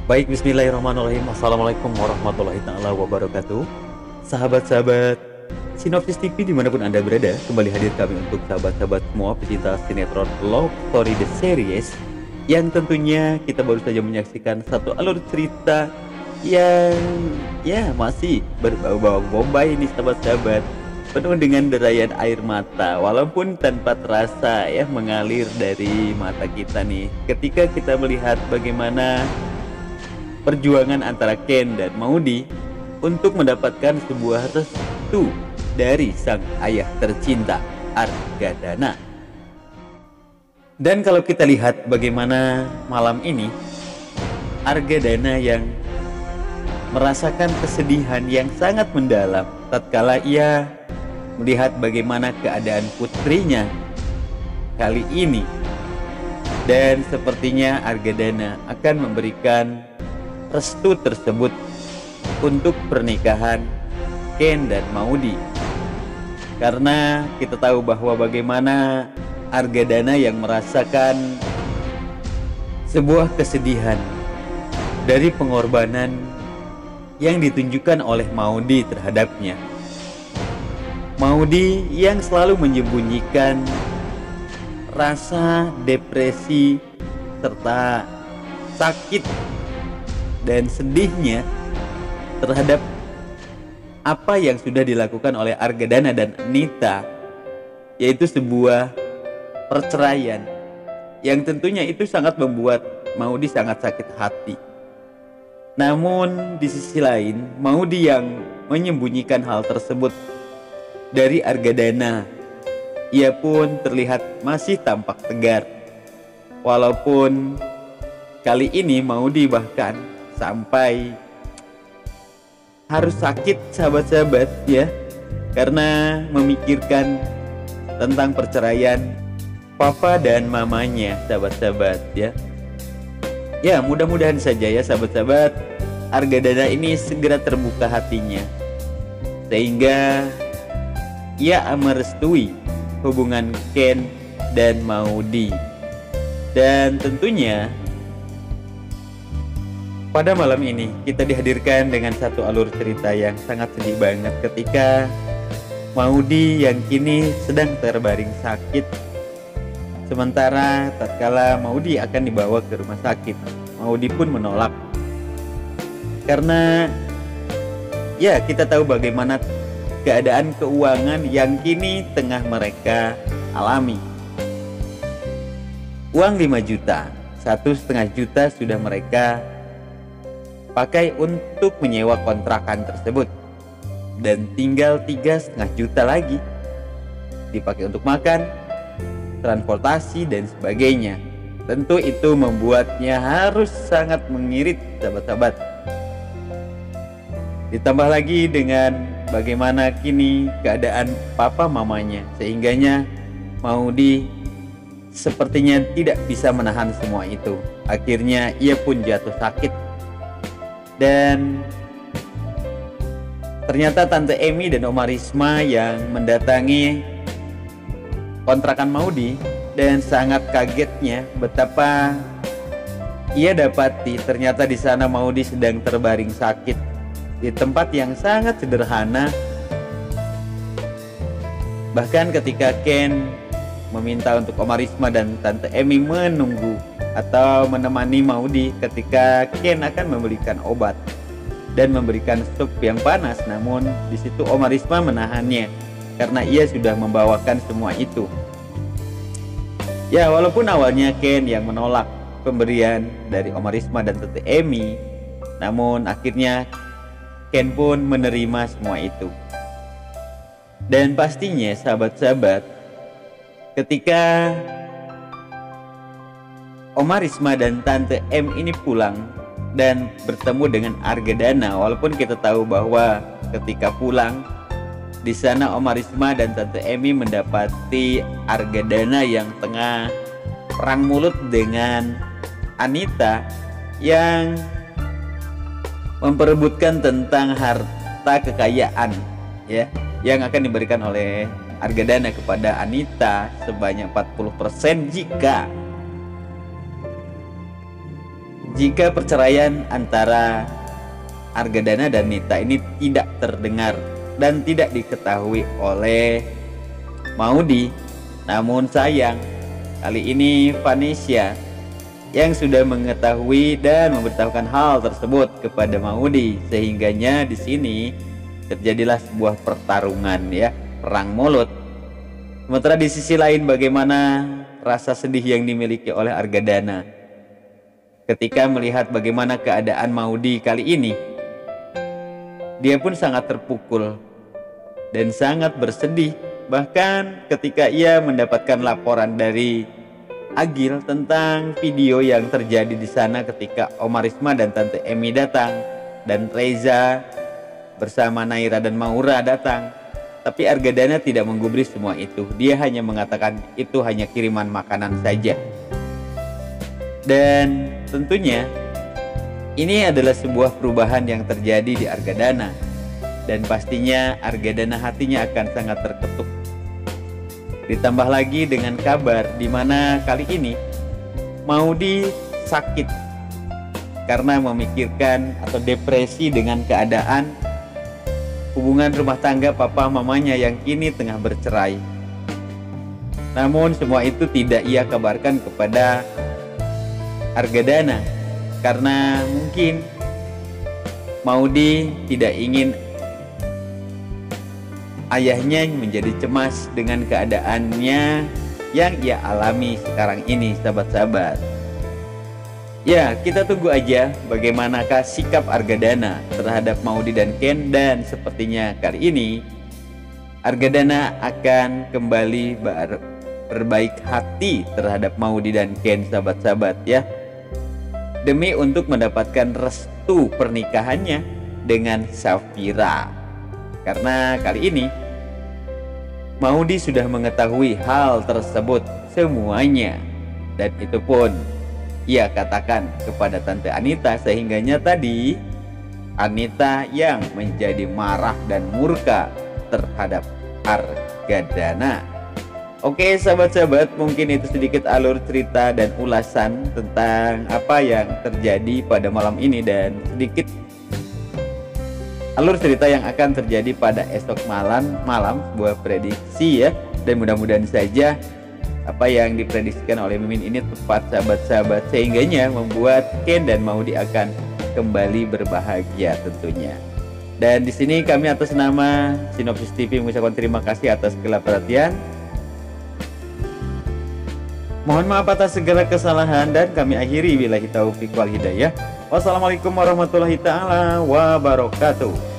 Baik, bismillahirrahmanirrahim. Assalamualaikum warahmatullahi ta'ala wabarakatuh. Sahabat-sahabat Sinopsis TV dimanapun Anda berada, kembali hadir kami untuk sahabat-sahabat semua pecinta sinetron Love Story The Series, yang tentunya kita baru saja menyaksikan satu alur cerita yang masih berbau bawang bombay ini sahabat-sahabat, penuh dengan derayan air mata walaupun tanpa terasa mengalir dari mata kita nih ketika kita melihat bagaimana perjuangan antara Ken dan Maudy untuk mendapatkan sebuah restu dari sang ayah tercinta, Argadana. Dan kalau kita lihat bagaimana malam ini Argadana yang merasakan kesedihan yang sangat mendalam tatkala ia melihat bagaimana keadaan putrinya kali ini, dan sepertinya Argadana akan memberikan restu tersebut untuk pernikahan Ken dan Maudy, karena kita tahu bahwa bagaimana Argadana yang merasakan sebuah kesedihan dari pengorbanan yang ditunjukkan oleh Maudy terhadapnya. Maudy yang selalu menyembunyikan rasa depresi serta sakit dan sedihnya terhadap apa yang sudah dilakukan oleh Argadana dan Nita, yaitu sebuah perceraian yang tentunya itu sangat membuat Maudy sangat sakit hati. Namun di sisi lain, Maudy yang menyembunyikan hal tersebut dari Argadana, ia pun terlihat masih tampak tegar, walaupun kali ini Maudy bahkan sampai harus sakit sahabat-sahabat karena memikirkan tentang perceraian papa dan mamanya sahabat-sahabat ya. Mudah-mudahan saja ya sahabat-sahabat, Argadana ini segera terbuka hatinya sehingga ia merestui hubungan Ken dan Maudy. Dan tentunya pada malam ini kita dihadirkan dengan satu alur cerita yang sangat sedih banget ketika Maudy yang kini sedang terbaring sakit. Sementara tatkala Maudy akan dibawa ke rumah sakit, Maudy pun menolak. Karena kita tahu bagaimana keadaan keuangan yang kini tengah mereka alami. Uang 5 juta, 1,5 juta sudah mereka pakai untuk menyewa kontrakan tersebut, dan tinggal 3,5 juta lagi dipakai untuk makan, transportasi dan sebagainya. Tentu itu membuatnya harus sangat mengirit sahabat-sahabat. Ditambah lagi dengan bagaimana kini keadaan papa mamanya, sehingganya Maudy sepertinya tidak bisa menahan semua itu. Akhirnya ia pun jatuh sakit. Dan ternyata Tante Emi dan Oma Risma yang mendatangi kontrakan Maudy, dan sangat kagetnya betapa ia dapati ternyata di sana Maudy sedang terbaring sakit di tempat yang sangat sederhana. Bahkan ketika Ken meminta untuk Oma Risma dan Tante Emi menunggu atau menemani Maudy ketika Ken akan memberikan obat dan memberikan sup yang panas, namun di situ Oma Risma menahannya karena ia sudah membawakan semua itu. Ya, walaupun awalnya Ken yang menolak pemberian dari Oma Risma dan Tante Emi, namun akhirnya Ken pun menerima semua itu. Dan pastinya sahabat-sahabat, ketika Oma Risma dan Tante M ini pulang dan bertemu dengan Argadana, walaupun kita tahu bahwa ketika pulang di sana Oma Risma dan Tante Emi mendapati Argadana yang tengah perang mulut dengan Anita yang memperebutkan tentang harta kekayaan yang akan diberikan oleh Argadana kepada Anita sebanyak 40% jika jika perceraian antara Argadana dan Nita ini tidak terdengar dan tidak diketahui oleh Maudy. Namun sayang, kali ini Vanessa yang sudah mengetahui dan memberitahukan hal tersebut kepada Maudy, sehingganya di sini terjadilah sebuah pertarungan ya, perang mulut. Sementara di sisi lain bagaimana rasa sedih yang dimiliki oleh Argadana ketika melihat bagaimana keadaan Maudy kali ini. Dia pun sangat terpukul dan sangat bersedih. Bahkan ketika ia mendapatkan laporan dari Agil tentang video yang terjadi di sana ketika Oma Risma dan Tante Emi datang dan Reza bersama Naira dan Maura datang. Tapi Argadana tidak menggubris semua itu. Dia hanya mengatakan itu hanya kiriman makanan saja. Dan tentunya ini adalah sebuah perubahan yang terjadi di Argadana. Dan pastinya Argadana hatinya akan sangat terketuk. Ditambah lagi dengan kabar di mana kali ini Maudy sakit karena memikirkan atau depresi dengan keadaan hubungan rumah tangga papa mamanya yang kini tengah bercerai. Namun semua itu tidak ia kabarkan kepada Argadana karena mungkin Maudy tidak ingin ayahnya menjadi cemas dengan keadaannya yang ia alami sekarang ini, sahabat-sahabat. Ya, kita tunggu aja bagaimanakah sikap Argadana terhadap Maudy dan Ken, dan sepertinya kali ini Argadana akan kembali berbaik hati terhadap Maudy dan Ken, sahabat-sahabat ya. Demi untuk mendapatkan restu pernikahannya dengan Safira. Karena kali ini Maudy sudah mengetahui hal tersebut semuanya. Dan itu pun ia katakan kepada Tante Anita, sehingganya tadi Anita yang menjadi marah dan murka terhadap Argadana. Oke sahabat-sahabat, mungkin itu sedikit alur cerita dan ulasan tentang apa yang terjadi pada malam ini, dan sedikit alur cerita yang akan terjadi pada esok malam sebuah prediksi ya. Dan mudah-mudahan saja apa yang diprediksikan oleh Mimin ini tepat, sahabat-sahabat, sehingganya membuat Ken dan Maudy akan kembali berbahagia tentunya. Dan di sini kami atas nama Sinopsis TV mengucapkan terima kasih atas segala perhatian. Mohon maaf atas segala kesalahan dan kami akhiri billahi taufiq wal hidayah. Wassalamualaikum warahmatullahi taala wabarakatuh.